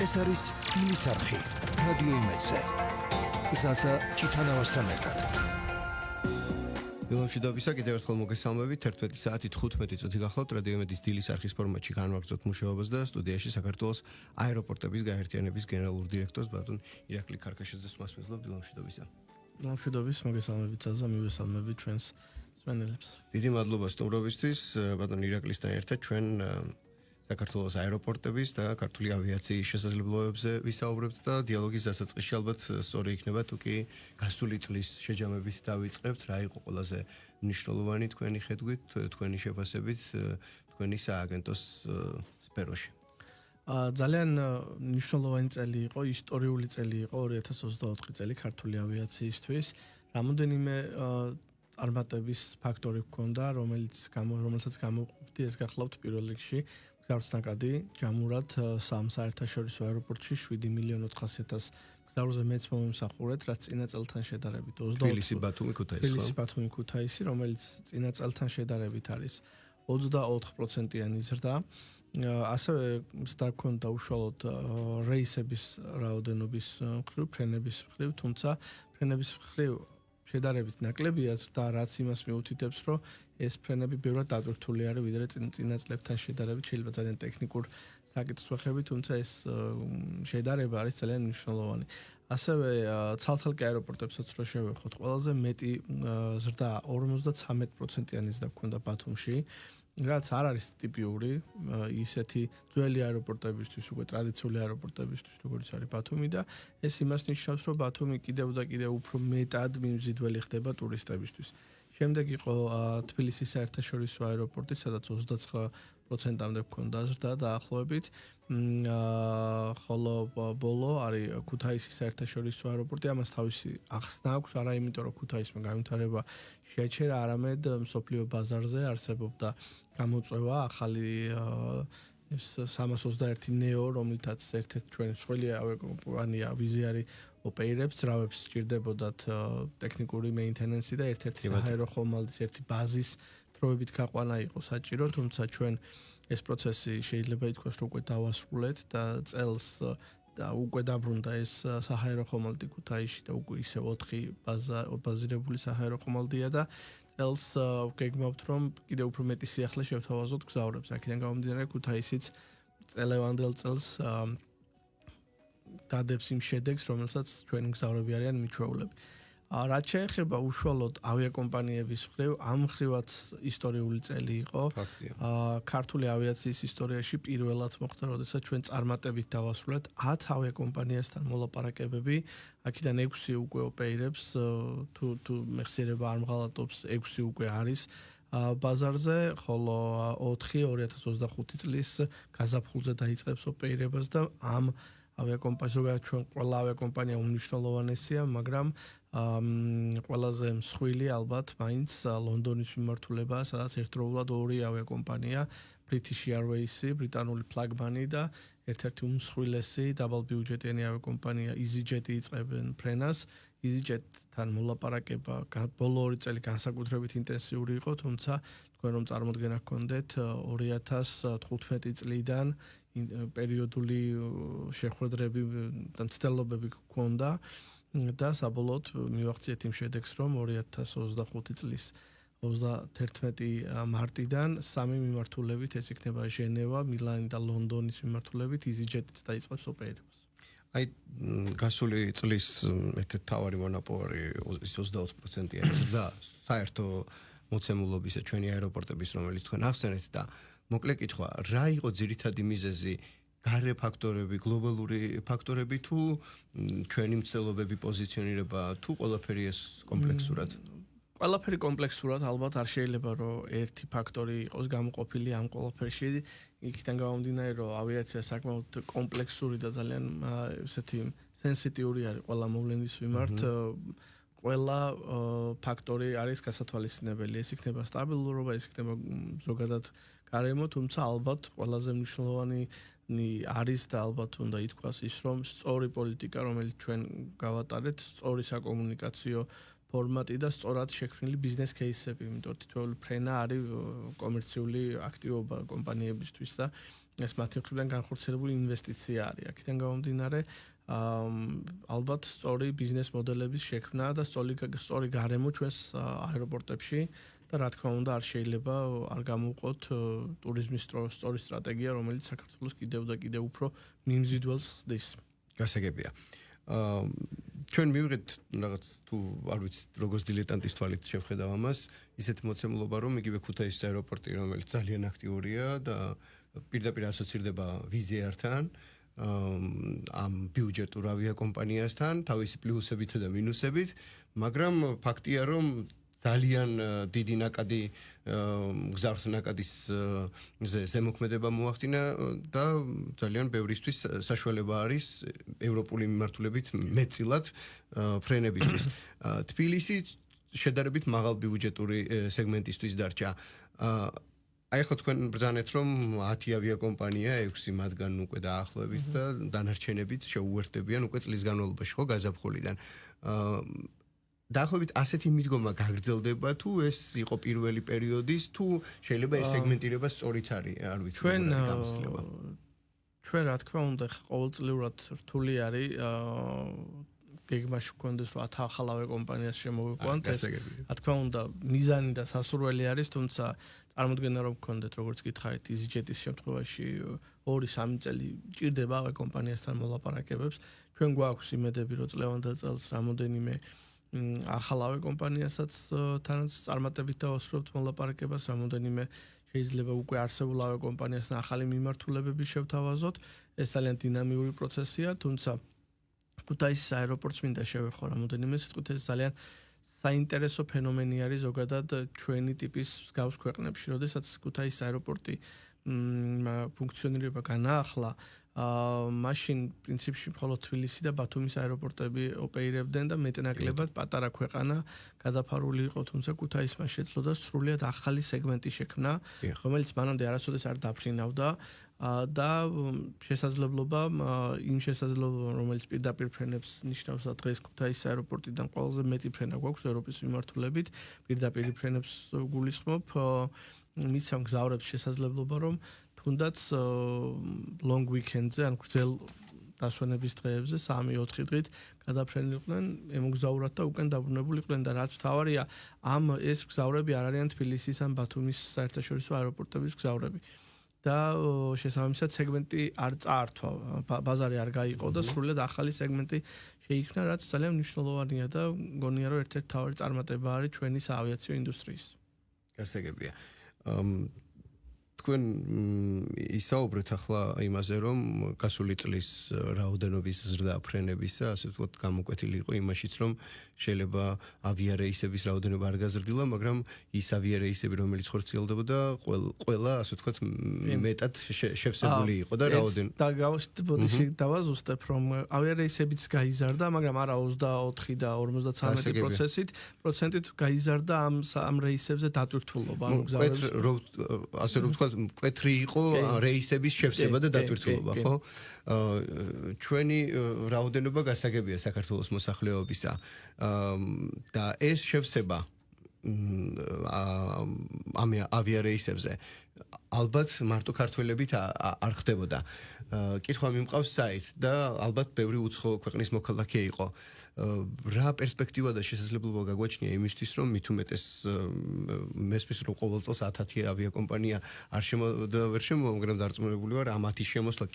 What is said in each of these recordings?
ეს არის სტილის არხი რადიო იმედზე. ზაზა ჩიტანავასთან ერთად. დილომშვიდობისა, კიდევ ერთხელ მოგესალმებით. 11 საათი 15 წუთი გახლავთ რადიო იმედის სტილის არხის ფორმატში განვაგრძობთ მუშაობას და სტუდიაში საქართველოს აეროპორტების გაერთიანების გენერალური დირექტორს ბატონ ირაკლი ქარქაშაძეს მასმეძლობ. დილომშვიდობისა. დილომშვიდობის, მოგესალმებით ზაზა, მივესალმებით ჩვენს მსმენელებს. დიდი მადლობა სტუმრობისთვის, ბატონ ირაკლისთან ერთად ჩვენ საქართველოს აეროპორტების და ქართული ავიაციის შესაძლებლობებზე ვისაუბრებთ და დიალოგის დასაწყისში ალბათ სწორი იქნება თუ კი გასული წლის შეჯამებით დავიწყებთ, რა იყო ყველაზე მნიშვნელოვანი თქვენი ხედვით, თქვენი შეფასებით, თქვენი სააგენტოს სფეროში. ძალიან მნიშვნელოვანი წელი იყო, ისტორიული წელი იყო 2024 წელი ქართული ავიაციისთვის. რამოდენიმე წარმატების ფაქტორი ჰქონდა, რომელსაც გამოვყოფდი, ეს გახლავთ პირველ რიგში გზავრთნაკადი ჯამურად სამ საერთაშორისო აეროპორტში 7,400,000 გზავრზე მეც მომიმსახურეთ, რაც წინა წელთან შედარებით 22 თბილისი, ბათუმი, ქუთაისი, თბილისი, ბათუმი, ქუთაისი, რომელიც წინა წელთან შედარებით არის 24%-იანი ზრდა. ასევე ზრდა ჰქონდა უშუალოდ რეისების რაოდენობის მხრივ, ფრენების მხრივ, თუმცა ფრენების მხრივ შედარებით ნაკლებია და რაც იმას მიუთითებს, რომ ეს ფრენები ბევრად დატვირთული არის ვიდრე წინა წლებთან შედარებით, შეიძლება ძალიან ტექნიკურ საკითხს ვახებით, თუმცა ეს შედარება არის ძალიან მნიშვნელოვანი. ასევე ცალ-ცალკე აეროპორტებსაც რო შევეხოთ, ყველაზე მეტი ზრდა 53%-იანი ზრდა ჰქონდა ბათუმში, რაც არ არის ტიპიური ისეთი ძველი აეროპორტებისთვის, უკვე ტრადიციული აეროპორტებისთვის, როგორც არის ბათუმი და ეს იმას ნიშნავს, რომ ბათუმი კიდევ და კიდევ უფრო მეტად მიმზიდველი ხდება ტურისტებისთვის. შემდეგ იყო თბილისის საერთაშორისო აეროპორტი, სადაც 29%-მდე ჰქონდა ზრდა დაახლოებით. ხოლო ბოლო არის ქუთაისის საერთაშორისო აეროპორტი, ამას თავისი ახსნა აქვს, არა იმიტომ რომ ქუთაისმა განვითარება შეაჩერა, არამედ მსოფლიო ბაზარზე არსებობდა გამოწვევა ახალი ეს 321 ნეო, რომელთაც ერთ-ერთი ჩვენი მსხვილი ავიაკომპანია ვიზიარი ოპერირებს, რავებს სჭირდებოდათ ტექნიკური მეინტენენსი და ერთ-ერთი საჰაერო ხომალდის ერთი ბაზის დროებით გაყვანა იყო საჭირო, თუმცა ჩვენ ეს პროცესი შეიძლება ითქვას, რომ უკვე დავასრულეთ და წელს და უკვე დაბრუნდა ეს საჰაერო ხომალდი ქუთაისში და უკვე ისე 4 ბაზირებული საჰაერო ხომალდია და წელს გეგმავთ, რომ კიდევ უფრო მეტი სიახლე შევთავაზოთ გზავრებს. აქედან გამომდინარე, ქუთაისიც წელევანდელ წელს დადებს იმ შედეგს, რომელსაც ჩვენი გზავრები არიან მიჩვეულები. რაც შეეხება უშუალოდ ავიაკომპანიების მხრივ, ამ მხრივაც ისტორიული წელი იყო. ქართული ავიაციის ისტორიაში პირველად მოხდა, როდესაც ჩვენ წარმატებით დავასრულეთ 10 ავიაკომპანიასთან მოლაპარაკებები. აქედან 6 უკვე ოპერირებს, თუ მეხსიერება არ მღალატობს, 6 უკვე არის ბაზარზე, ხოლო 4 2025 წლის გაზაფხულზე დაიწყებს ოპერირებას და ამ ავიაკომპანია, ზოგადად ჩვენ ყველა ავიაკომპანია უმნიშვნელოვანესია, მაგრამ ყველაზე მსხვილი ალბათ მაინც ლონდონის მიმართულება, სადაც ერთდროულად 2 ავიაკომპანია, British Airways-ი, ბრიტანული ფლაგმანი და ერთ-ერთი უმსხვილესი დაბალბიუჯეტიანი ავიაკომპანია EasyJet იწყებენ ფრენას. EasyJet-თან მოლაპარაკება ბოლო 2 წელი განსაკუთრებით ინტენსიური იყო, თუმცა თქვენ რომ წარმოდგენა გქონდეთ 2015 წლიდან პერიოდული შეხვედრები და მცდელობები გქონდა და საბოლოოდ მივაღწიეთ იმ შედეგს, რომ 2025 წლის 31 მარტიდან 3 მიმართულებით, ეს იქნება ჟენევა, მილანი და ლონდონის მიმართულებით EasyJet-ით დაიწყებს ოპერირებას. აი გასული წლის ერთ-ერთი მთავარი მონოპოლი 20%-იანი ზრდა საერთო მოცემულობისა ჩვენი აეროპორტების, რომელიც თქვენ ახსენეთ და მოკლე კითხვა, რა იყო ძირითადი მიზეზი, გარე ფაქტორები, გლობალური ფაქტორები თუ ჩვენი მცდელობები, პოზიციონირება, თუ ყველაფერი ეს კომპლექსურად? ყველაფერი კომპლექსურად, ალბათ არ შეიძლება რომ ერთი ფაქტორი იყოს გამოყოფილი ამ ყველაფერში. იქიდან გამომდინარე, რომ ავიაცია საკმაოდ კომპლექსური და ძალიან ესეთი სენსიტიური არის ყველა მოვლენის მიმართ. ყველა ფაქტორი არის გასათვალისწინებელი. ეს იქნება სტაბილურობა, ეს იქნება ზოგადად გარემო, თუმცა ალბათ ყველაზე მნიშვნელოვანი არის და ალბათ უნდა ითქვას ის, რომ სწორი პოლიტიკა, რომელიც ჩვენ გავატარეთ, სწორი საკომუნიკაციო ფორმატი და სწორად შექმნილი ბიზნეს кейსები, იმიტომ რომ თითოეული ფრენა არის კომერციული აქტივობა კომპანიებისთვის და ეს მათი მხრიდან განხორციელებული ინვესტიცია არის. აქედან გამომდინარე, ალბათ სწორი ბიზნეს მოდელების შექმნა და სწორი გარემო ჩვენს აეროპორტებში და რა თქმა უნდა არ შეიძლება არ გამოვყოთ ტურიზმის სწორი სტრატეგია, რომელიც საქართველოს კიდევ და კიდევ უფრო მიმზიდველს ხდის. გასაგებია. ჩვენ მივიღეთ რაღაც თუ არ ვიცი როგორც დილეტანტის თვალით შევხედავ ამას, ისეთ მოცემულობა რომ იგივე ქუთაისის აეროპორტი, რომელიც ძალიან აქტიურია და პირდაპირ ასოცირდება ვიზიართან, ამ ბიუჯეტურ ავიაკომპანიასთან, თავისი პლუსებითა და მინუსებით, მაგრამ ფაქტია რომ ძალიან დიდი ნაკადი გზავრთ ნაკადის ზემოქმედება მოახდინა და ძალიან ბევრისთვის საშუალება არის ევროპული მიმართულებით მეტწილად ფრენებისთვის. თბილისი შედარებით მაღალ ბიუჯეტური სეგმენტისთვის დარჩა. აი ხო თქვენ ბრძანეთ რომ 10 ავიაკომპანია 6 მათგან უკვე დაახლოებით და დანარჩენებით შეუერთდებიან უკვე წლის განმავლობაში ხო გაზაფხულიდან. დაახლოებით ასეთი მიდგომა გაგრძელდება თუ ეს იყო პირველი პერიოდის თუ შეიძლება ეს სეგმენტირება სწორიც არის არ ვიცი ჩვენ რა თქმა უნდა ყოველწლიურად რთული არის გეგმაში გქონდეს რომ 10 ახალ ავიაკომპანიას შემოვიყვანთ ეს რა თქმა უნდა მიზანი და სასურველი არის თუმცა წარმოუდგენია რომ გქონდეთ როგორც გითხარით EasyJet-ის შემთხვევაში 2-3 წელი ჭირდება ავიაკომპანიასთან მოლაპარაკებებს ჩვენ გვაქვს იმედები რომ წლევანდელ წელს რამოდენიმე ახალ ავიაკომპანიასაც თანაც წარმატებით დავასრულებთ მოლაპარაკებას, რამოდენიმე შეიძლება უკვე არსებულ ავიაკომპანიასთან ახალი მიმართულებები შევთავაზოთ. ეს ძალიან დინამიური პროცესია, თუმცა ქუთაისის აეროპორტს მინდა შევეხო რამოდენიმე სიტყვით ეს ძალიან საინტერესო ფენომენი არის ზოგადად ჩვენი ტიპის მსგავს ქვეყნებში, როდესაც ქუთაისის აეროპორტი ფუნქციონირება განაახლა მაშინ პრინციპში მხოლოდ თბილისი და ბათუმის აეროპორტები ოპერირებდნენ და მეტნაკლებად პატარა ქვეყანა გადაფარული იყო, თუმცა ქუთაისმა შეძლო და სრულიად ახალი სეგმენტი შექმნა, რომელიც მანამდე არასოდეს არ დაფრინავდა და შესაძლებლობა იმ შესაძლებლობა, რომელიც პირდაპირ ფრენებს ნიშნავს და დღეს ქუთაისის აეროპორტიდან ყველაზე მეტი ფრენა გვაქვს ევროპის მიმართულებით, პირდაპირ ფრენებს გულისხმობ, მისცემ გზავრებს შესაძლებლობა, რომ თუნდაც long weekend-ზე, ან გრძელ დასვენების დღეებზე 3-4 დღით გადაფრენილიყვნენ, ემოგზაურათ და უკან დაბრუნებულიყვნენ და რაც მთავარია, ეს გზავრები არ არიან თბილისის ან ბათუმის საერთაშორისო აეროპორტების გზავრები. და შესაბამისად სეგმენტი არ წაართვა, ბაზარი არ გაიყო და სრულიად ახალი სეგმენტი შეიქმნა, რაც ძალიან მნიშვნელოვანია და მგონია რომ ერთ-ერთი მთავარი წარმატება არის ჩვენი საავიაციო ინდუსტრიის. გასაგებია. თქვენ ისაუბრეთ ახლა იმაზე, რომ გასული წლის რაოდენობის ზრდა ფრენებისა, ასე ვთქვათ, გამოკვეთილი იყო იმაშიც, რომ შეიძლება ავიარეისების რაოდენობა არ გაზრდილა, მაგრამ ის ავიარეისები, რომელიც ხორციელდებოდა, ყველა, ასე ვთქვათ, მეტად შევსებული იყო და რაოდენობა. და გავასწრებოდი დავაზუსტებ, რომ ავიარეისებიც გაიზარდა, მაგრამ არა 24 და 53%-ით გაიზარდა ამ რეისებზე დატვირთულობა, ანუ გზავრების ასე რომ ვთქვათ, მკვეთრი იყო რეისების შევსება და დატვირთულობა, ხო? ჩვენი რაოდენობა გასაგებია საქართველოს მოსახლეობისა და ეს შევსება ამ ავიარეისებზე ალბათ მარტო ქართველებით არ ხდებოდა. კითხვა მიმყავს საით და ალბათ ბევრი უცხო ქვეყნის მოქალაქე იყო. რა პერსპექტივა და შესაძლებლობა გაგვაჩნია იმისთვის, რომ მით უმეტეს მესმის რომ ყოველ წელს 10 ავიაკომპანია არ ვერ შემოვა, მაგრამ დარწმუნებული ვარ, ამ 10 შემოსვლა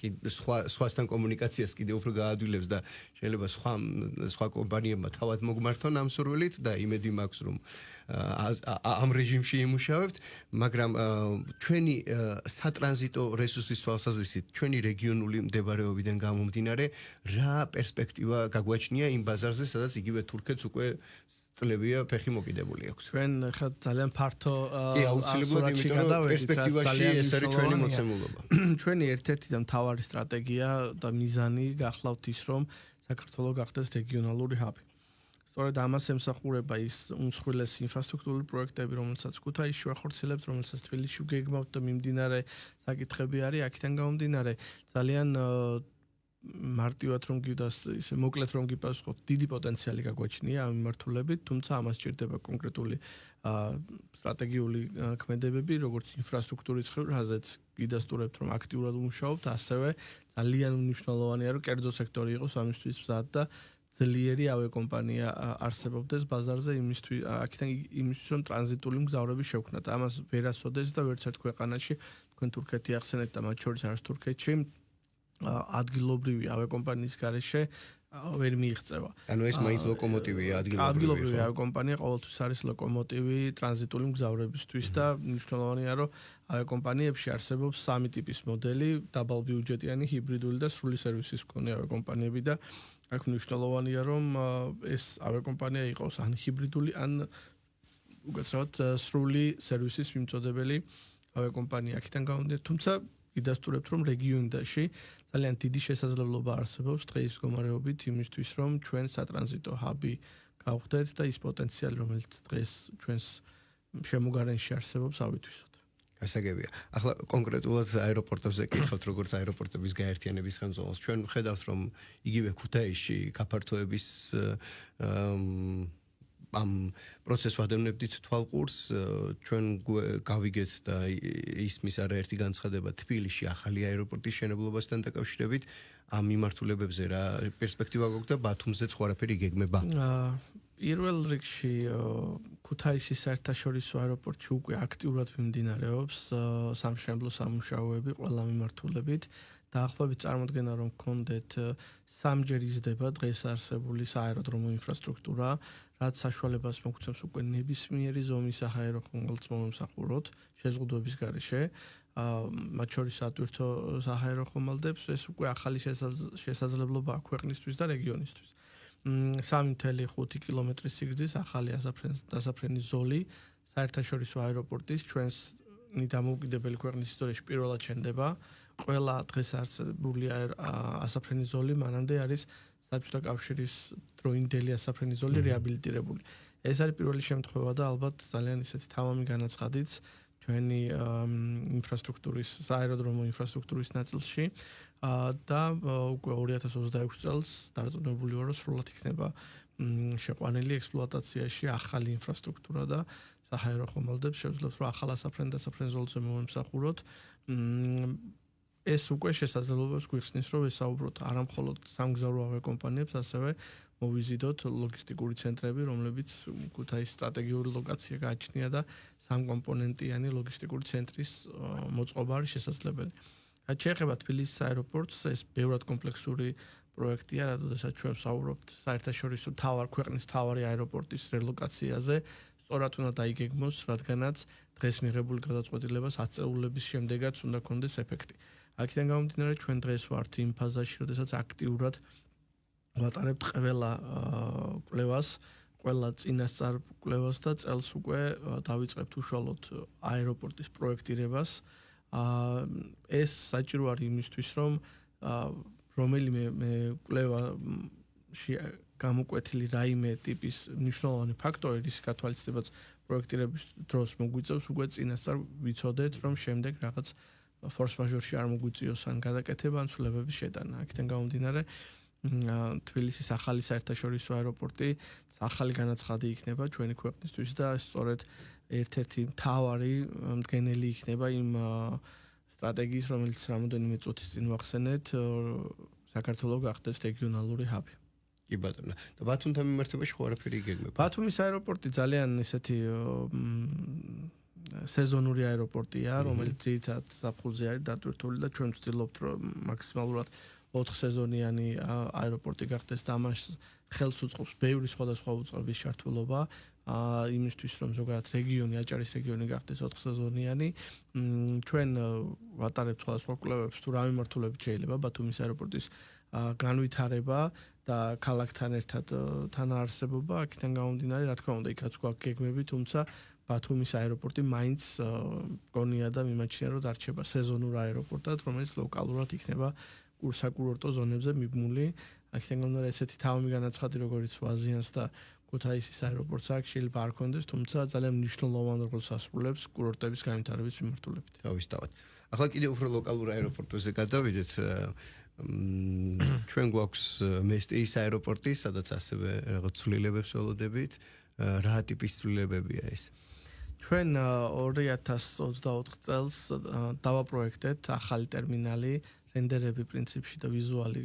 სხვასთან კომუნიკაციას კიდევ უფრო გაადვილებს და შეიძლება სხვა კომპანიებმა თავად მოგმართონ ამ სურვილით და იმედი მაქვს, რომ ამ რეჟიმში იმუშავებთ, მაგრამ ჩვენი სატრანზიტო რესურსის თვალსაზრისით, ჩვენი რეგიონული მდებარეობიდან გამომდინარე, რა პერსპექტივა გაგვაჩნია იმ ბაზარზე, სადაც იგივე თურქეთს უკვე წლებია ფეხი მოკიდებული აქვს. ჩვენ ხა ძალიან ფართო კი, აუცილებლად, იმიტომ რომ პერსპექტივაში ეს არის ჩვენი მოცემულობა. ჩვენი ერთ-ერთი და მთავარი სტრატეგია და მიზანი გახლავთ ის, რომ საქართველო გახდეს რეგიონალური ჰაბი. სწორედ ამას ემსახურება ის უმსხვილესი ინფრასტრუქტურული პროექტები, რომელსაც ქუთაისში ვახორციელებთ, რომელსაც თბილისში ვგეგმავთ და მიმდინარე საკითხები არის, აქედან გამომდინარე ძალიან მარტივად რომ გიდას ისე მოკლედ რომ გიპასუხოთ, დიდი პოტენციალი გაგვაჩნია ამ მიმართულებით, თუმცა ამას სჭირდება კონკრეტული სტრატეგიული ქმედებები, როგორც ინფრასტრუქტურის ხაზეც, გიდასტურებთ რომ აქტიურად ვმუშაობთ, ასევე ძალიან მნიშვნელოვანია რომ კერძო სექტორი იყოს ამისთვის მზად და ძლიერი ავიაკომპანია არსებობდეს ბაზარზე იმისთვის რომ ტრანზიტული მგზავრები შევქნათ. ამას ვერასოდეს და ვერც ერთ ქვეყანაში თქვენ თურქეთი ახსენეთ და მათ შორის არის თურქეთში ადგილობრივი ავიაკომპანიის გარეშე ვერ მიიღწევა. ანუ ეს მაინც ლოკომოტივია ადგილობრივი ავიაკომპანია ყოველთვის არის ლოკომოტივი ტრანზიტული მგზავრებისთვის და მნიშვნელოვანია რომ ავიაკომპანიებში არსებობს სამი ტიპის მოდელი, დაბალბიუჯეტიანი, ჰიბრიდული და სრული სერვისის მქონე ავიაკომპანიები და აქ მნიშვნელოვანია რომ ეს ავიაკომპანია იყოს ან ჰიბრიდული ან უკაცრავად სრული სერვისის მიმწოდებელი ავიაკომპანია. აქედან გამომდინარე, თუმცა გიდასტურებთ რომ რეგიონში ძალიან დიდი შესაძლებლობა არსებობს დღეის მდგომარეობით იმისთვის რომ ჩვენ სატრანზიტო ჰაბი გავხდეთ და ის პოტენციალი რომელიც დღეს ჩვენს შემოგარენში არსებობს ავითვისოთ. გასაგებია. ახლა კონკრეტულად აეროპორტებზე კითხავთ როგორც აეროპორტების გაერთიანების ხელმძღვანელს. ჩვენ ვხედავთ რომ იგივე ქუთაისში გაფართოების ამ პროცესს ვადევნებდით თვალყურს, ჩვენ გავიგეთ და ისმის არაერთი განცხადება თბილისში ახალი აეროპორტის შენებლობასთან დაკავშირებით ამ მიმართულებებზე რა პერსპექტივა გაქვს და ბათუმზეც ყველაფერი გეგმება? პირველ რიგში ქუთაისის საერთაშორისო აეროპორტში უკვე აქტიურად მიმდინარეობს სამშენებლო სამუშაოები ყველა მიმართულებით. დაახლოებით წარმოდგენა რომ გქონდეთ სამჯერ იზრდება დღეს არსებული სააეროდრომო ინფრასტრუქტურა, რაც საშუალებას მოგცემს უკვე ნებისმიერი ზომის საჰაერო ხომალდს მომსახუროთ შეზღუდვების გარეშე. მათ შორის ატვირთო საჰაერო ხომალდებს ეს უკვე ახალი შესაძლებლობა აქვს ქვეყნისთვის და რეგიონისთვის. 3.5 კილომეტრის სიგრძის ახალი დასაფრენი ზოლი საერთაშორისო აეროპორტის ჩვენს დამოუკიდებელი ქვეყნის ისტორიაში პირველად შენდება. ყველა დღეს არსებული ასაფრენი ზოლი მანამდე არის საბჭოთა კავშირის დროინდელი ასაფრენი ზოლი რეაბილიტირებული. ეს არის პირველი შემთხვევა და ალბათ ძალიან ისეთი თავამი განაცხადიც ჩვენი ინფრასტრუქტურის, სააეროდრომო ინფრასტრუქტურის ნაწილში და უკვე 2026 წელს დარწმუნებული ვარ, რომ სრულად იქნება შეყვანილი ექსპლუატაციაში ახალი ინფრასტრუქტურა და საჰაერო ხომალდებს შევძლებს, რომ ახალ დასაფრენ ზოლზე მომსახუროთ. ეს უკვე შესაძლებლობას გვიხსნის, რომ ვესაუბროთ არა მხოლოდ სამგზავრო ავიაკომპანიებს, ასევე მოვიზიდოთ ლოგისტიკური ცენტრები, რომლებიც ქუთაისის სტრატეგიული ლოკაცია გააჩნია და სამკომპონენტიანი ლოგისტიკური ცენტრის მოწყობა არის შესაძლებელი. რაც შეეხება თბილისის აეროპორტს, ეს ბევრად კომპლექსური პროექტია, რადგან ჩვენ ვსაუბრობთ საერთაშორისო ქვეყნის მთავარი აეროპორტის რელოკაციაზე, სწორად უნდა დაიგეგმოს, რადგანაც დღეს მიღებული გადაწყვეტილებას აწეულების შემდეგაც უნდა კონდეს ეფექტი. აქედან გამომდინარე, ჩვენ დღეს ვართ იმ ფაზაში, როდესაც აქტიურად ვატარებთ ყველა კვლევას, ყველა წინასწარ კვლევას და წელს უკვე დავიწყებთ უშუალოდ აეროპორტის პროექტირებას. ეს საჭირო არის იმისთვის, რომ რომელიმე კვლევაში გამოკვეთილი რაიმე ტიპის მნიშვნელოვანი ფაქტორი, რის გათვალისწინებაც პროექტირების დროს მოგვიწევს უკვე წინასწარ ვიცოდეთ, რომ შემდეგ რაღაც ფორს მაჟორში არ მოგვიწიოს ან გადაკეთება ან ცვლილებების შეტანა. აქედან გამომდინარე, თბილისის ახალი საერთაშორისო აეროპორტი ახალი განაცხადი იქნება ჩვენი ქვეყნისთვის და სწორედ ერთ-ერთი მთავარი მდგენელი იქნება იმ სტრატეგიის, რომელიც რამოდენიმე წუთის წინ ვახსენეთ, საქართველოს გახდეს რეგიონალური ჰაბი. კი ბატონო. და ბათუმთან მიმართებაში ყველაფერი იგეგმება. ბათუმის აეროპორტი ძალიან ესეთი სეზონური აეროპორტია, რომელიც ძირითადად ზაფხულზე არის დატვირთული და ჩვენ ვცდილობთ, რომ მაქსიმალურად 4 სეზონიანი აეროპორტი გახდეს და ამას ხელს უწყობს ბევრი სხვადასხვა უწყების ჩართულობა. იმისთვის რომ ზოგადად რეგიონი, აჭარის რეგიონი გახდეს 4 სეზონიანი, ჩვენ ვატარებთ სხვადასხვა კვლევებს თუ რა მიმართულებით შეიძლება ბათუმის აეროპორტის განვითარება და ქალაქთან ერთად თანაარსებობა. აქედან გამომდინარე, რა თქმა უნდა, იქაც გვაქვს გეგმები, თუმცა ბათუმის აეროპორტი მაინც გონია და მიმაჩნია, რომ დარჩება სეზონურ აეროპორტად, რომელიც ლოკალურად იქნება საკურორტო ზონებზე მიბმული. აქედან გამომდინარე, ესეთი თავი განაცხადი, როგორც ვაზიანს და ქუთაისის აეროპორტს აქ შეიძლება არ ქონდეს, თუმცა ძალიან მნიშვნელოვან როლს ასრულებს კურორტების განვითარების მიმართულებით. დავისთავად. ახლა კიდევ უფრო ლოკალურ აეროპორტებზე გადავიდეთ. ჩვენ გვაქვს მესტიის აეროპორტი, სადაც ასევე რაღაც ცვლილებებს ველოდებით. რა ტიპის ცვლილებებია ეს? ჩვენ 2024 წელს დავაპროექტეთ ახალი ტერმინალი, რენდერები პრინციპში და ვიზუალი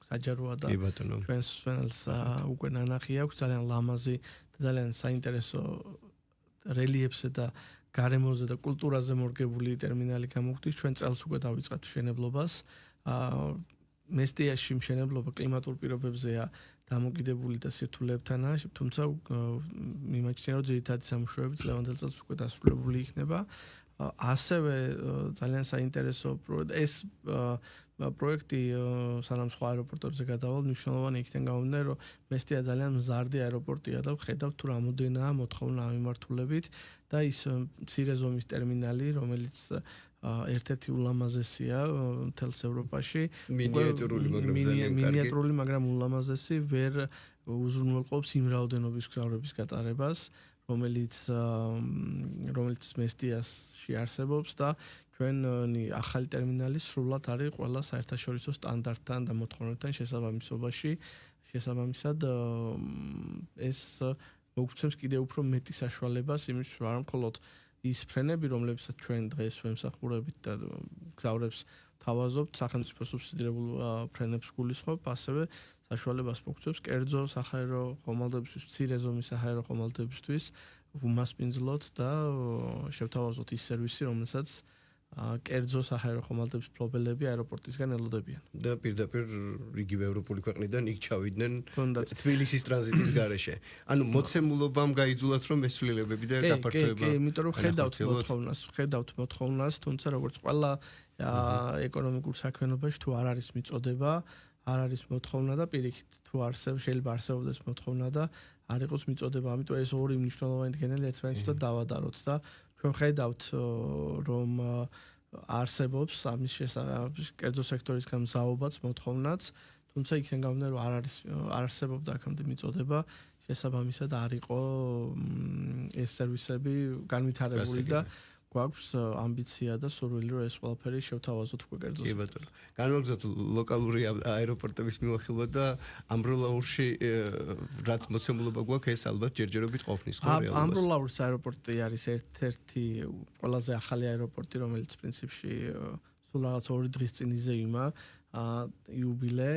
საჯაროა და ჩვენს ფენელს უკვე ნანახი აქვს, ძალიან ლამაზი და ძალიან საინტერესო რელიეფზე და გარემოზე და კულტურაზე მორგებული ტერმინალი გამოგვდის. ჩვენ წელს უკვე დავიწყებთ მშენებლობას. მესტიაში მშენებლობა კლიმატურ პირობებზეა დამოკიდებული და სირთულეებთანაა, თუმცა მიმაჩნია, რომ ძირითადი სამუშაოები წლევანდელ წელს უკვე დასრულებული იქნება. ასევე ძალიან საინტერესო ეს პროექტი სანამ სხვა აეროპორტებზე გადავალ, მნიშვნელოვანი იქიდან გამომდინარე, რომ მესტია ძალიან მზარდი აეროპორტია და ვხედავთ თუ რამოდენაა მოთხოვნა ამ მიმართულებით და ის მცირე ზომის ტერმინალი, რომელიც ერთ-ერთი ულამაზესია მთელს ევროპაში. მინიატურული, მაგრამ ულამაზესი, ვერ უზრუნველყოფს იმ რაოდენობის გზავრების გატარებას, რომელიც მესტიაში არსებობს და ჩვენი ახალი ტერმინალი სრულად არის ყველა საერთაშორისო სტანდარტთან და მოთხოვნებთან შესაბამისობაში. შესაბამისად ეს მოგცემს კიდევ უფრო მეტი საშუალებას იმის, რომ არ მხოლოდ ის ფრენები, რომლებსაც ჩვენ დღეს ვემსახურებით და გზავრებს თავაზობთ, სახელმწიფო სუბსიდირებულ ფრენებს გულისხმობ, ასევე საშუალებას მოგცემს კერძო საჰაერო ხომალდებისთვის, მცირე ზომის საჰაერო ხომალდებისთვის ვუმასპინძლოთ და შევთავაზოთ ის სერვისი, რომელსაც კერძო საჰაერო ხომალდების მფლობელები აეროპორტისგან ელოდებიან. და პირდაპირ იგივე ევროპული ქვეყნიდან იქ ჩავიდნენ თბილისის ტრანზიტის გარეშე. ანუ მოცემულობამ გაიძულათ რომ მეცვლილებები და გაფართოება. კი, იმიტომ რომ ხედავთ მოთხოვნას, თუმცა როგორც ყველა ეკონომიკურ საქმიანობაში თუ არ არის მიწოდება, არ არის მოთხოვნა და პირიქით თუ შეიძლება არსებობდეს მოთხოვნა და არ იყოს მიწოდება, ამიტომ ეს ორი მნიშვნელოვანი დგენელი ერთმანეთთან დავადაროთ და ჩვენ ხედავთ რომ არსებობს ამის კერძო სექტორის გამზაობაც, მოთხოვნაც, თუმცა იქიდან გამომდინარე რომ არ არსებობდა აქამდე მიწოდება, შესაბამისად არ იყო ეს სერვისები განვითარებული და გვაქვს ამბიცია და სურვილი რომ ეს ყველაფერი შევთავაზოთ უკვე კერძო სექტორში. კი ბატონო. განვაგრძოთ ლოკალური აეროპორტების მიმოხილვა და ამბროლაურში რაც მოცემულობა გვაქვს, ეს ალბათ ჯერჯერობით ყოფნის ხო რეალობას. ამბროლაურის აეროპორტი არის ერთ-ერთი ყველაზე ახალი აეროპორტი, რომელიც პრინციპში სულ რაღაც 2 დღის წინ იზეიმა იუბილე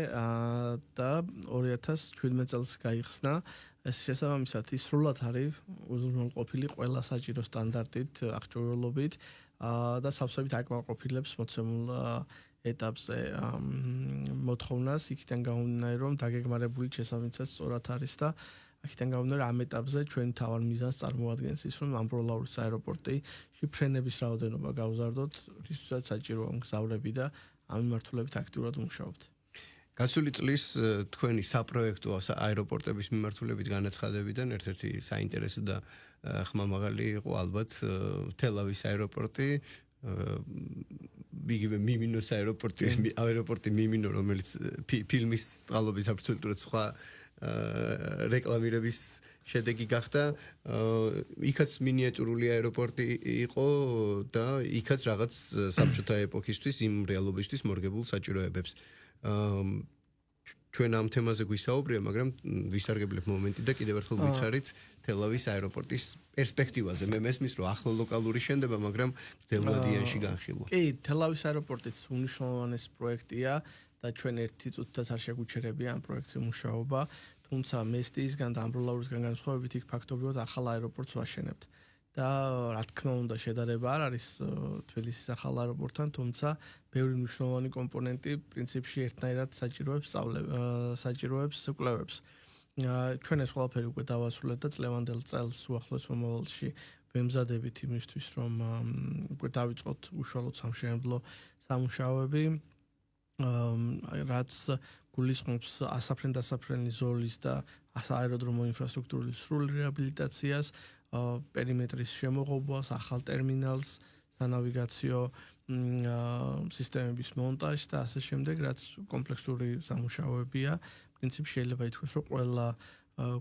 და 2017 წელს გაიხსნა. ეს შესაბამისად ის სრულად არის უზრუნველყოფილი ყველა საჭირო სტანდარტით, აღჭურვილობით და სავსებით აკმაყოფილებს მოცემულ ეტაპზე მოთხოვნას, იქიდან გამომდინარე რომ დაგეგმარებული შესაბამისად სწორად არის და აქედან გამომდინარე ამ ეტაპზე ჩვენ თავარ მიზანს წარმოადგენს ის რომ ამბროლაურის აეროპორტში ფრენების რაოდენობა გავზარდოთ, რისთვისაც საჭიროა მგზავრები და ამ მიმართულებით აქტიურად ვმუშაობთ. გასული წლის თქვენი საპროექტო აეროპორტების მიმართულებით განაცხადებიდან ერთ-ერთი საინტერესო და ხმამაღალი იყო ალბათ თელავის აეროპორტი, იგივე მიმინოს აეროპორტი მიმინო, რომელიც ფილმის წყალობით აბსოლუტურად სხვა რეკლამირების შედეგი გახდა. იქაც მინიატურული აეროპორტი იყო და იქაც რაღაც საბჭოთა ეპოქისთვის იმ რეალობისთვის მორგებულ საჭიროებებს. ჩვენ ამ თემაზე გვისაუბრია, მაგრამ ვისარგებლებ მომენტი და კიდევ ერთხელ გითხარით თელავის აეროპორტის პერსპექტივაზე. მე მესმის, რომ ახლა ლოკალური შენდება, მაგრამ თელავადიანში განხილვა. კი, თელავის აეროპორტიც უნიშნულოვანესი პროექტია და ჩვენ ერთი წუთითაც არ შეგვიჩერებია ამ პროექტზე მუშაობა, თუმცა მესტიისგან და ამბროლაურისგან განსხვავებით იქ ფაქტობრივად ახალ აეროპორტს ვაშენებთ. და რა თქმა უნდა შედარება არ არის თბილისის ახალ აეროპორტთან, თუმცა ბევრი მნიშვნელოვანი კომპონენტი პრინციპში ერთნაირად საჭიროებს კვლევებს. ჩვენ ეს ყველაფერი უკვე დავასრულეთ და წლევანდელ წელს უახლოეს მომავალში ვემზადებით იმისთვის, რომ უკვე დავიწყოთ უშუალოდ სამშენებლო სამუშაოები, რაც გულისხმობს ასაფრენ-დასაფრენი ზოლის და აეროდრომო ინფრასტრუქტურის სრულ რეაბილიტაციას, პერიმეტრის შემოღობას, ახალ ტერმინალს, სანავიგაციო სისტემების მონტაჟს და ასე შემდეგ, რაც კომპლექსური სამუშაოებია. პრინციპში შეიძლება ითქვას, რომ ყველა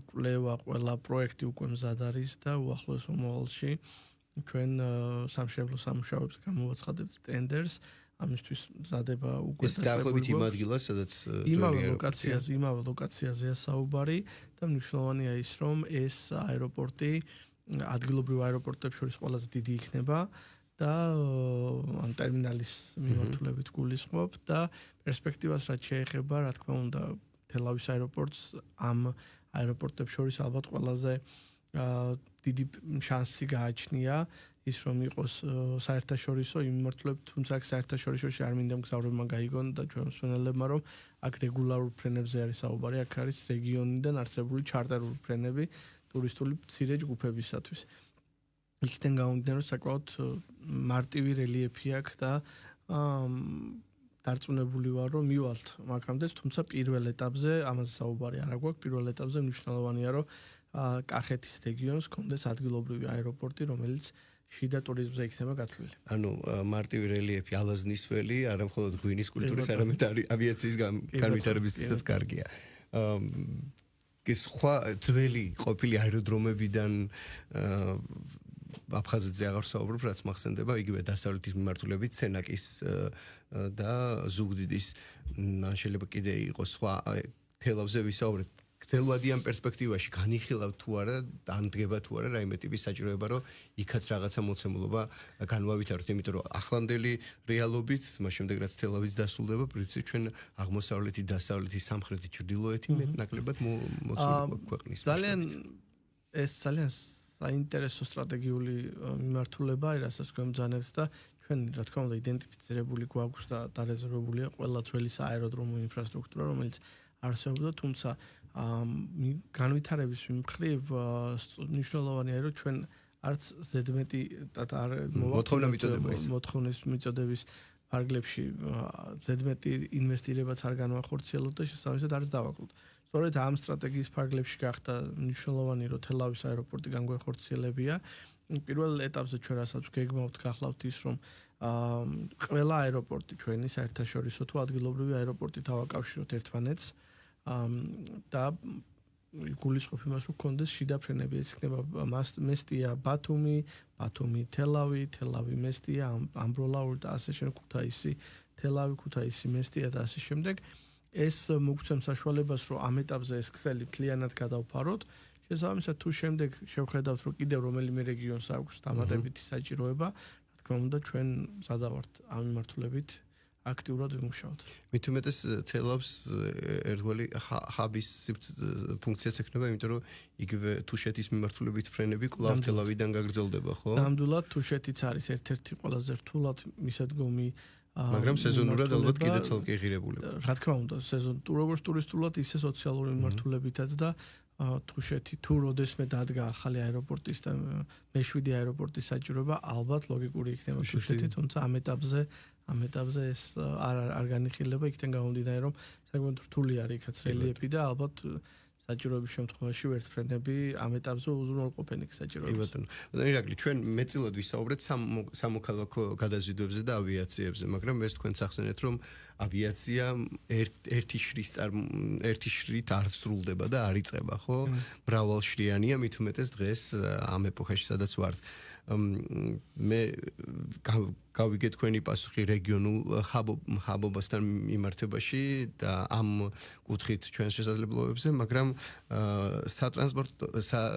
კვლევა, ყველა პროექტი უკვე მზად არის და უახლოეს მომავალში ჩვენ სამშენებლო სამუშაოებს გამოვაცხადებთ ტენდერს. ამისთვის მზადება უკვე დაახლოებით იმ ადგილას, სადაც იმავე ლოკაციაზეა საუბარი და მნიშვნელოვანია ის, რომ ეს აეროპორტი ადგილობრივ აეროპორტებს შორის ყველაზე დიდი იქნება და ან ტერმინალის მიმართულებით გულისხმობ და პერსპექტივას რაც შეეხება, რა თქმა უნდა, თელავის აეროპორტს ამ აეროპორტებს შორის ალბათ ყველაზე დიდი შანსი გააჩნია ის რომ იყოს საერთაშორისო იმ მიმართულებით, თუმცა აქ საერთაშორისოში არ მინდა მგზავრებმა გაიგონ და ჩვენ მსმენელებმა რომ აქ რეგულარულ ფრენებზე არის საუბარი, აქ არის რეგიონიდან არსებული ჩარტერული ფრენები ტურისტული მცირე ჯგუფებისათვის. იქიდან გამომდინარე რომ საკმაოდ მარტივი რელიეფი აქვს და დარწმუნებული ვარ რომ მივალთ მაგამდე, თუმცა პირველ ეტაპზე ამაზე საუბარი არ აქვს, პირველ ეტაპზე მნიშვნელოვანია რომ კახეთის რეგიონს კონდეს ადგილობრივი აეროპორტი, რომელიც შიდა ტურიზმზე იქნება გათვლილი. ანუ მარტივი რელიეფი, ალაზნისველი, არა მხოლოდ ღვინის კულტურის, არამედ ავიაციის განვითარებისთვისაც კარგია. ის სხვა ძველი ყოფილი აეროდრომებიდან აფხაზეთზე აღარ საუბრობ, რაც მახსენდება, იგივე დასავლეთის მიმართულებით სენაკის და ზუგდიდის, ან შეიძლება კიდე იყოს სხვა თელავზე ვისაუბრეთ. გრძელვადიან პერსპექტივაში განიხილავ თუ არა, ანგება თუ არა რაიმე ტიპის საჭიროება, რომ იქაც რაღაცა მოცემულობა განვავითაროთ, იმიტომ რომ ახლანდელი რეალობით, მას შემდეგ რაც თელავიც დასრულდება, პრინციპში ჩვენ აღმოსავლეთი, დასავლეთი, სამხრეთი, ჩრდილოეთი მეტნაკლებად მოცულობა ქვეყნის. ძალიან საინტერესო სტრატეგიული მიმართულებაა, რასაც გვემბრძანებთ და ჩვენ რა თქმა უნდა იდენტიფიცირებული გვაქვს და დარეზერვებულია ყველა ძველი სააეროდრომო ინფრასტრუქტურა, რომელიც არსებობდა, თუმცა განვითარების მხრივ მნიშვნელოვანია რომ ჩვენ არც ზედმეტი მოთხოვნის მიწოდების ფარგლებში ზედმეტი ინვესტირებაც არ განვახორციელოთ და შესაბამისად არც დავაკლოთ. სწორედ ამ სტრატეგიის ფარგლებში გახდა მნიშვნელოვანი რომ თელავის აეროპორტი განგვეხორციელებია. პირველ ეტაპზე ჩვენ რასაც გეგმავთ გახლავთ ის რომ ყველა აეროპორტი ჩვენი საერთაშორისო თუ ადგილობრივი აეროპორტი დავაკავშიროთ ერთმანეთს და გულისხმობ იმას რომ კონდეს შიდა ფრენები, ეს იქნება მესტია ბათუმი, ბათუმი თელავი, თელავი მესტია, ამბროლაური და ასე შემდეგ, ქუთაისი, თელავი, ქუთაისი, მესტია და ასე შემდეგ. ეს მოგცემს საშუალებას რომ ამ ეტაპზე ეს ქსელი მთლიანად გადავფაროთ. შესაბამისად თუ შემდეგ შევხედავთ რომ კიდევ რომელიმე რეგიონს აქვს დამატებითი საჭიროება, რა თქმა უნდა ჩვენ სადავართ ამ მიმართულებით აქტიურად ვიმუშაოთ. მით უმეტეს თელავს ერთგვარი ჰაბის ფუნქციაც ექნება, იმიტომ რომ იგივე თუშეთის მიმართულებით ფრენები კვლავ თელავიდან გაგრძელდება, ხო? ნამდვილად თუშეთიც არის ერთ-ერთი ყველაზე რთულად მისადგომი მაგრამ სეზონურად ალბათ კიდე ცალკე ღირებულება. რა თქმა უნდა, როგორც ტურისტულად, ისე სოციალური მიმართულებითაც და თუშეთი თუ როდესმე დადგა ახალი აეროპორტის და მეშვიდე აეროპორტის საჭიროება, ალბათ ლოგიკური იქნება თუშეთი, თუმცა ამ ეტაპზე ეს არ განიხილება, იქიდან გამომდინარე რომ საკმაოდ რთული არის იქაც რელიეფი და ალბათ საჭიროების შემთხვევაში ვერტფრენები ამ ეტაპზე უზრუნველყოფენ იქ საჭიროებას. კი ბატონო. ირაკლი, ჩვენ მეტწილად ვისაუბრეთ სამოქალაქო გადაზიდვებზე და ავიაციებზე, მაგრამ ეს თქვენ ახსენეთ, რომ ავიაცია ერთი შრით არ სრულდება და არ იწყება, ხო? მრავალშრიანია, მით უმეტეს დღეს ამ ეპოქაში, სადაც ვართ. მე გავიგე თქვენი პასუხი რეგიონულ ჰაბობასთან მიმართებაში და ამ კუთხით ჩვენს შესაძლებლობებზე, მაგრამ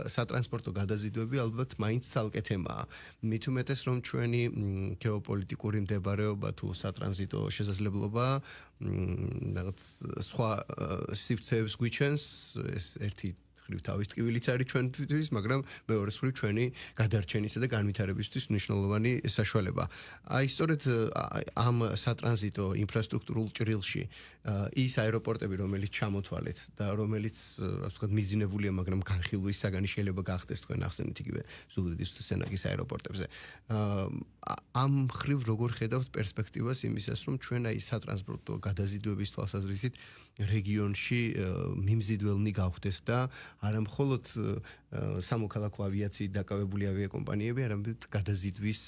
სატრანსპორტო გადაზიდვები ალბათ მაინც ცალკე თემაა. მით უმეტეს რომ ჩვენი გეოპოლიტიკური მდებარეობა თუ სატრანზიტო შესაძლებლობა რაღაც სხვა სივრცეებს გვიჩენს, ეს ერთი თავის ტკივილიც არის ჩვენთვის, მაგრამ მეორე მხრივ ჩვენი გადარჩენისა და განვითარებისთვის მნიშვნელოვანი საშუალება. აი სწორედ ამ სატრანზიტო ინფრასტრუქტურულ ჭრილში ის აეროპორტები, რომელიც ჩამოთვალეთ და რომელიც ასე ვთქვათ მიძინებულია, მაგრამ განხილვის საგანი შეიძლება გახდეს თქვენ ახსენეთ იგივე ზუგდიდის თუ სენაკის აეროპორტებზე. ამ მხრივ როგორ ხედავთ პერსპექტივას იმისას, რომ ჩვენ აი სატრანსპორტო გადაზიდვების თვალსაზრისით რეგიონში მიმზიდველნი გავხდეს და არა მხოლოდ სამოქალაქო ავიაციით დაკავებული ავიაკომპანიები, არამედ გადაზიდვის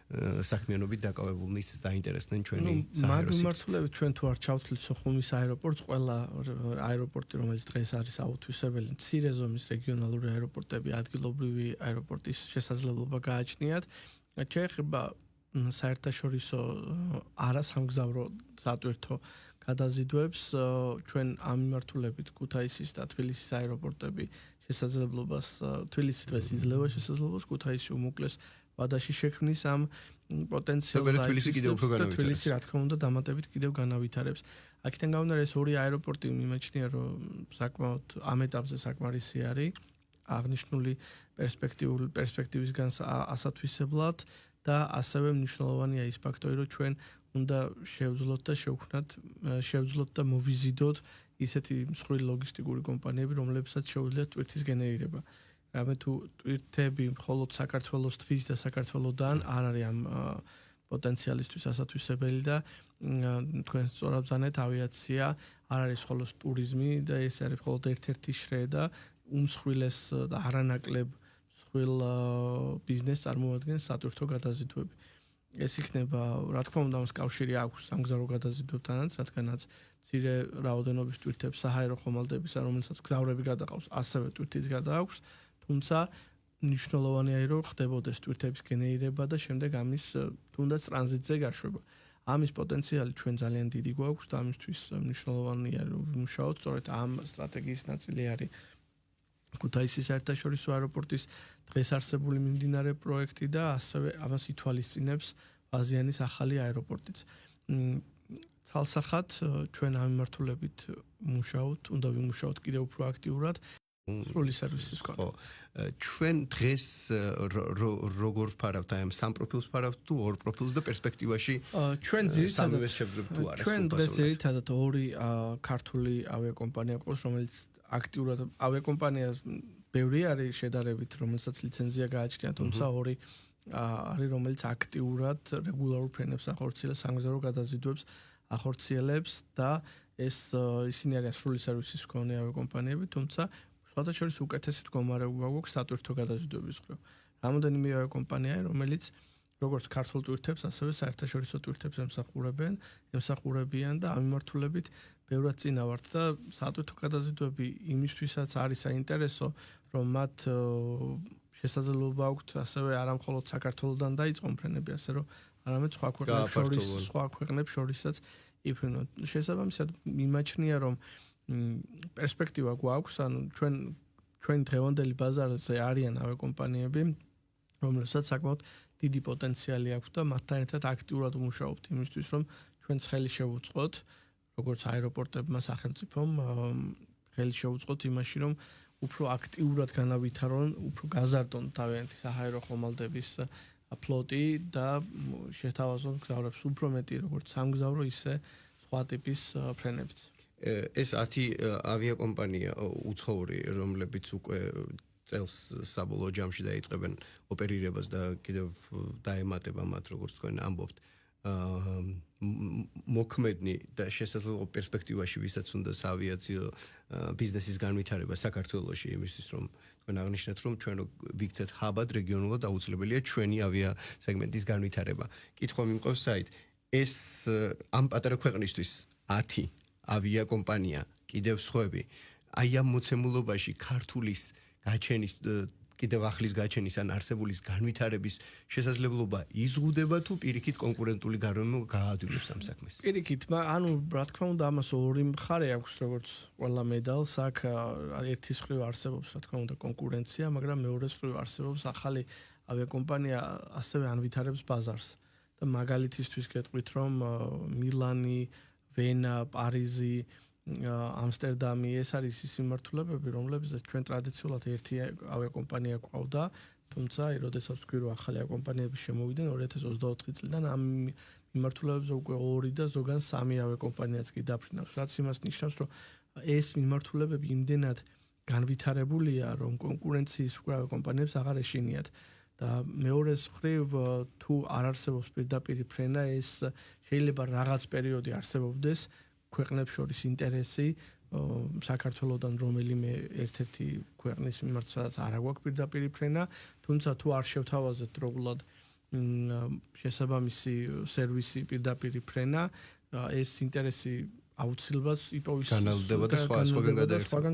საქმიანობით დაკავებულნიც დაინტერესდნენ ჩვენი საჰაერო მიმართულებით ჩვენ თუ არ ჩავთვლით სოხუმის აეროპორტს, ყველა აეროპორტი, რომელიც დღეს არის აუთვისებელი, მცირე ზომის რეგიონალური აეროპორტები, ადგილობრივი აეროპორტის შესაძლებლობა გააჩნიათ. შეეხება საერთაშორისო არასამგზავრო სატვირთო გადაზიდვებს, ჩვენ ამ მიმართულებით ქუთაისის და თბილისის აეროპორტები შესაძლებლობას თბილისი დღეს იძლევა შესაძლებლობას ქუთაისში უმოკლეს ვადაში შექმნის ამ პოტენციალს თბილისი კიდევ უფრო განავითარებს. თბილისი რა თქმა უნდა დამატებით კიდევ განავითარებს. აქედან გამომდინარე ეს ორი აეროპორტი მიმაჩნია რომ საკმაოდ ამ ეტაპზე საკმარისი არის აღნიშნული პერსპექტივისგან ასათვისებლად და ასევე მნიშვნელოვანია ის ფაქტორი რომ ჩვენ უნდა შევძლოთ და შევძლოთ და მოვიზიდოთ ისეთი მსხვილი ლოგისტიკური კომპანიები რომლებსაც შეუძლიათ ტვირთის გენერირება. რამე თუ ტვირთები მხოლოდ საქართველოს თვის და საქართველოსდან არ არის ამ პოტენციალისთვის ასათვისებელი და თქვენ სწორად ბრძანეთ ავიაცია არ არის მხოლოდ ტურიზმი და ეს არის მხოლოდ ერთ-ერთი შრე და უმსხვილეს და არანაკლებ მსხვილ ბიზნესს წარმოადგენს სატვირთო გადაზიდვები. ეს იქნება, რა თქმა უნდა, მას კავშირი აქვს სამგზავრო გადაზიდვებთანაც, რადგანაც მცირე რაოდენობის ტვირთებს საჰაერო ხომალდებისა, რომელსაც გზავრები გადაყავს, ასევე ტვირთიც გადააქვს, თუმცა მნიშვნელოვანია, რომ ხდებოდეს ტვირთების გენერირება და შემდეგ ამის თუნდაც ტრანზიტზე გაშვება. ამის პოტენციალი ჩვენ ძალიან დიდი გვაქვს და ამისთვის მნიშვნელოვანია, რომ ვიმუშაოთ, სწორედ ამ სტრატეგიის ნაწილი არის ქუთაისის საერთაშორისო აეროპორტის დღეს არსებული მიმდინარე პროექტი და ასევე ამას ითვალისწინებს აზიანის ახალი აეროპორტიც. თალსახად ჩვენ ამ მიმართულებით ვმუშაობთ, უნდა ვიმუშაოთ კიდევ უფრო აქტიურად სრული სერვისის მქონე. ჩვენ დღეს როგორ ვფარავთ აი ამ სამ პროფილს ვფარავთ თუ ორ პროფილს და პერსპექტივაში ჩვენ ძირითადად სამივეს შევძლებთ თუ არა? ჩვენ დღეს ძირითადად ორი ქართული ავიაკომპანია ყავს, რომელიც აქტიურად ავიაკომპანია ბევრი არის შედარებით, რომელსაც ლიცენზია გააჩნია, თუმცა ორი არის, რომელიც აქტიურად რეგულარულ ფრენებს ახორციელებს, სამგზავრო გადაზიდვებს ახორციელებს და ისინი არიან სრული სერვისის მქონე ავიაკომპანიები, თუმცა სხვათა შორის უკეთესი მდგომარეობა გვაქვს სატვირთო გადაზიდვების მხრივ. რამოდენიმე ავიაკომპანიაა, რომელიც როგორც ქართულ ტვირთებს, ასევე საერთაშორისო ტვირთებს ემსახურებიან და ამ მიმართულებით ბევრად წინა ვართ და სატვირთო გადაზიდვები იმისთვისაც არის საინტერესო, რომ მათ შესაძლებლობა აქვთ ასევე არა მხოლოდ საქართველოსდან დაიწყონ ფრენები, ასე რომ არამედ სხვა ქვეყნებს შორისაც იფრინონ. შესაბამისად მიმაჩნია, რომ პერსპექტივა გვაქვს, ანუ ჩვენ დღევანდელი ბაზარზე არიან ავიაკომპანიები, რომლებსაც საკმაოდ დიდი პოტენციალი აქვს და მათთან ერთად აქტიურად ვმუშაობთ იმისთვის, რომ ჩვენ ხელი შევუწყოთ, როგორც აეროპორტებმა სახელმწიფომ ხელი შევუწყოთ იმაში, რომ უფრო აქტიურად განავითარონ, უფრო გაზარდონ თავიანთი საჰაერო ხომალდების ფლოტი და შეთავაზონ გზავრებს უფრო მეტი, როგორც სამგზავრო, ისე სხვა ტიპის ფრენებით. ეს 10 ავიაკომპანია უცხოური, რომლებიც უკვე წელს საბოლოო ჯამში დაიწყებენ ოპერირებას და კიდევ დაემატება მათ, როგორც თქვენ ამბობთ. მოქმედნი და შესაძლო პერსპექტივაში ვისაც უნდა საავიაციო ბიზნესის განვითარება საქართველოში იმისთვის რომ თქვენ აღნიშნეთ რომ ჩვენ ვიქცეთ ჰაბად რეგიონულად აუცილებელია ჩვენი ავია სეგმენტის განვითარება. კითხვა მიმყავს საით ეს ამ პატარა ქვეყნისთვის 10 ავიაკომპანია კიდევ სხვები აი ამ მოცემულობაში ქართულის გაჩენის კიდევ ახლის გაჩენის ან არსებულის განვითარების შესაძლებლობა იზღუდება თუ პირიქით კონკურენტული გარემო გაადვილებს ამ საქმეს? პირიქით, ანუ რა თქმა უნდა ამას ორი მხარე აქვს, როგორც ყველა მედალს, აქ ერთის მხრივ არსებობს რა თქმა უნდა კონკურენცია, მაგრამ მეორეს მხრივ არსებობს ახალი ავიაკომპანია ასევე ანვითარებს ბაზარს. და მაგალითისთვის გეტყვით, რომ მილანი, ვენა, პარიზი, ამსტერდამი ეს არის ის მიმართულებები, რომლებზეც ჩვენ ტრადიციულად ერთი ავიაკომპანია გვყავდა, თუმცა როდესაც ვთქვი, რომ ახალი ავიაკომპანიები შემოვიდნენ 2024 წლიდან ამ მიმართულებებზე უკვე 2 და ზოგან 3 ავიაკომპანიაც კი დაფრინავს. რაც იმას ნიშნავს, რომ ეს მიმართულებები იმდენად განვითარებულია, რომ კონკურენციის უკვე ავიაკომპანიებს აღარ ეშინიათ. და მეორეს მხრივ თუ არ არსებობს პირდაპირი ფრენა, ეს შეიძლება რაღაც პერიოდი არსებობდეს ქვეყნებს შორის ინტერესი საქართველოსდან რომელიმე ერთ-ერთი ქვეყნის მიმართ, სადაც არ აქვს პირდაპირი ფრენა, თუმცა თუ არ შევთავაზეთ დროულად შესაბამისი სერვისი პირდაპირი ფრენა, ეს ინტერესი აუცილებლად იპოვის განალდება და სხვაგან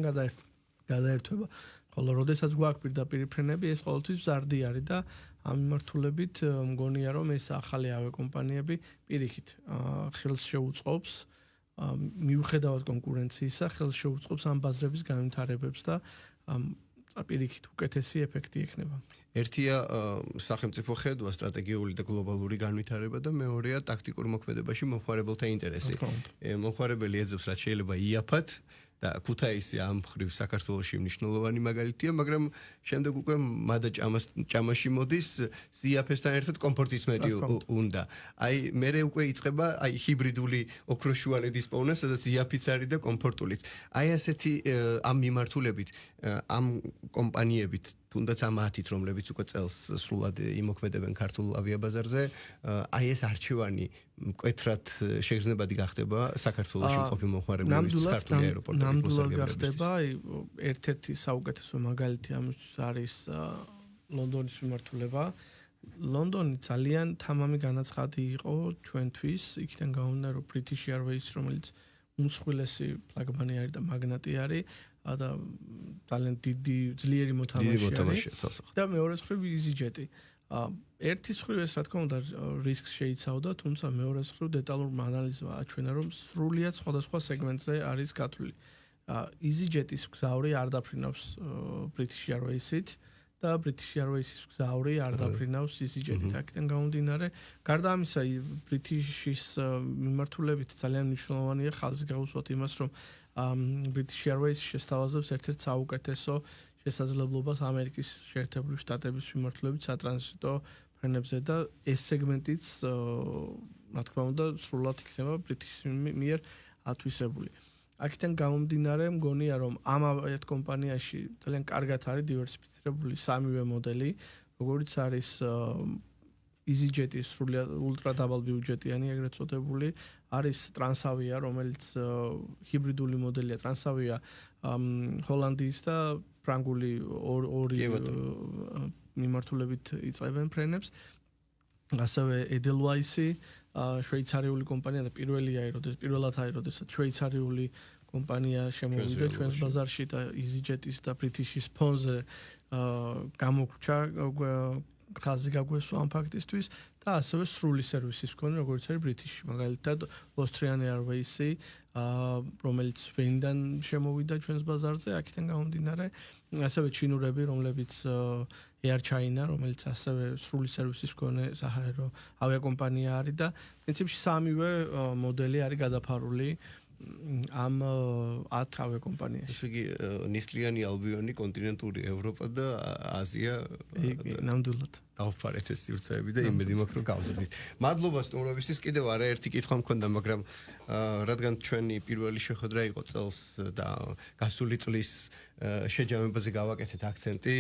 გადაერთვება. ხოლო როდესაც გვაქვს პირდაპირი ფრენები, ეს ყოველთვის მზარდი არის და ამ მიმართულებით მგონია, რომ ეს ახალი ავიაკომპანიები პირიქით ხელს შეუწყობს მიუხედავად კონკურენციისა, ხელს შეუწყობს ამ ბაზრების განვითარებებს და პირიქით უკეთესი ეფექტი ექნება. ერთია სახელმწიფო ხედვა, სტრატეგიული და გლობალური განვითარება და მეორეა ტაქტიკურ მოქმედებაში მომხმარებელთა ინტერესი. მომხმარებელი ეძებს რაც შეიძლება იაფად და ქუთაისი ამ ხრივ საქართველოში მნიშვნელოვანი მაგალითია, მაგრამ შემდეგ უკვე მადა ჭამაში მოდის ზიაფესთან ერთად კომფორტიც მეტი უნდა. აი მერე უკვე იწყება აი ჰიბრიდული ოქროშუალედის პოვნა, სადაც ზიაფიც არის და კომფორტულიც. აი ასეთი ამ მიმართულებით ამ კომპანიებით თუნდაც ამ 10-ით, რომლებიც უკვე წელს სრულად იმოქმედებენ ქართულ ავიაბაზარზე, აი ეს არჩევანი მკვეთრად შეგრძნებადი გახდება საქართველოში მყოფი მომხმარებლების ქართული აეროპორტების ნამდვილად გახდება, აი ერთ-ერთი საუკეთესო მაგალითი ამისთვის არის ლონდონის მიმართულება. ლონდონი ძალიან თამამი განაცხადი იყო ჩვენთვის, იქიდან გამომდინარე, რომ British Airways, რომელიც უმსხვილესი ფლაგმანი არის და მაგნატი არის, და ძალიან დიდი ძლიერი მოთამაშეა და მეორე მხრივ EasyJet-ი. ერთის მხრივ ეს რა თქმა უნდა რისკს შეიცავდა, თუმცა მეორე მხრივ დეტალურმა ანალიზმა აჩვენა, რომ სრულიად სხვადასხვა სეგმენტზე არის გათვლილი. EasyJet-ის მგზავრი არ დაფრინავს British Airways-ით და British Airways-ის მგზავრი არ დაფრინავს EasyJet-ით. აქედან გამომდინარე, გარდა ამისა, British-ის მიმართულებით ძალიან მნიშვნელოვანია ხაზი გაუსვათ იმას, რომ British Airways შესთავაზებს ერთ-ერთ საუკეთესო შესაძლებლობას ამერიკის შეერთებული შტატების მიმართულებით სატრანზიტო ფრენებზე და ეს სეგმენტიც რა თქმა უნდა სრულად იქნება British-ის მიერ ათვისებული. აქედან გამომდინარე, მგონია რომ ამ ავიაკომპანიაში ძალიან კარგად არის დივერსიფიცირებული სამივე მოდელი, როგორიც არის EasyJet-ის სრულად ულტრა დაბალბიუჯეტიანი ეგრეთ წოდებული, არის Transavia, რომელიც ჰიბრიდული მოდელია, Transavia ჰოლანდიის და ფრანგული ორი მიმართულებით იწყებენ ფრენებს. ასევე Edelweiss-ი შვეიცარიული კომპანია და პირველად არის, როდესაც შვეიცარიული კომპანია შემოვიდა ჩვენს ბაზარში და EasyJet-ის და British-ის ფონზე გამოგვჭა ხაზი გაგვესვა ამ ფაქტისთვის და ასევე სრული სერვისის მქონე, როგორც არის British, მაგალითად Austrian Airways-ი, რომელიც ვენიდან შემოვიდა ჩვენს ბაზარზე, აქედან გამომდინარე, ასევე ჩინურები, რომლებიც Air China, რომელიც ასევე სრული სერვისის მქონე საჰაერო ავიაკომპანია არის და პრინციპში სამივე მოდელი არის გადაფარული ამ 10 ავიაკომპანიაში. ესე იგი ნისლიანი ალბიონი, კონტინენტური ევროპა და აზია ნამდვილად დავფარეთ ეს სივრცეები და იმედი მაქვს რომ გავზრდით. მადლობა სტუმრობისთვის. კიდევ არაერთი კითხვა მქონდა, მაგრამ რადგან ჩვენი პირველი შეხვედრა იყო წელს და გასული წლის შეჯამებაზე გავაკეთეთ აქცენტი,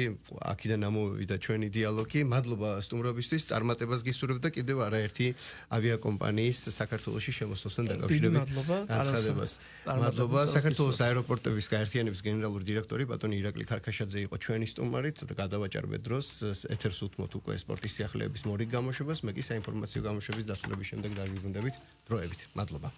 აქედან ამოვიდა ჩვენი დიალოგი. მადლობა სტუმრობისთვის, წარმატებას გისურვებ და კიდევ არაერთი ავიაკომპანიის საქართველოში შემოსვლასთან დაკავშირებით განცხადებას. მადლობა. საქართველოს აეროპორტების გაერთიანების გენერალური დირექტორი ბატონი ირაკლი ქარქაშაძე იყო ჩვენი სტუმარით და გადავაჭარბეთ დროს ეთერს უთმობთ უკვე სპორტის სიახლეების მორიგ გამოშვებას, მე კი საინფორმაციო გამოშვების დასრულების შემდეგ დავიბრუნდებით დროებით. მადლობა.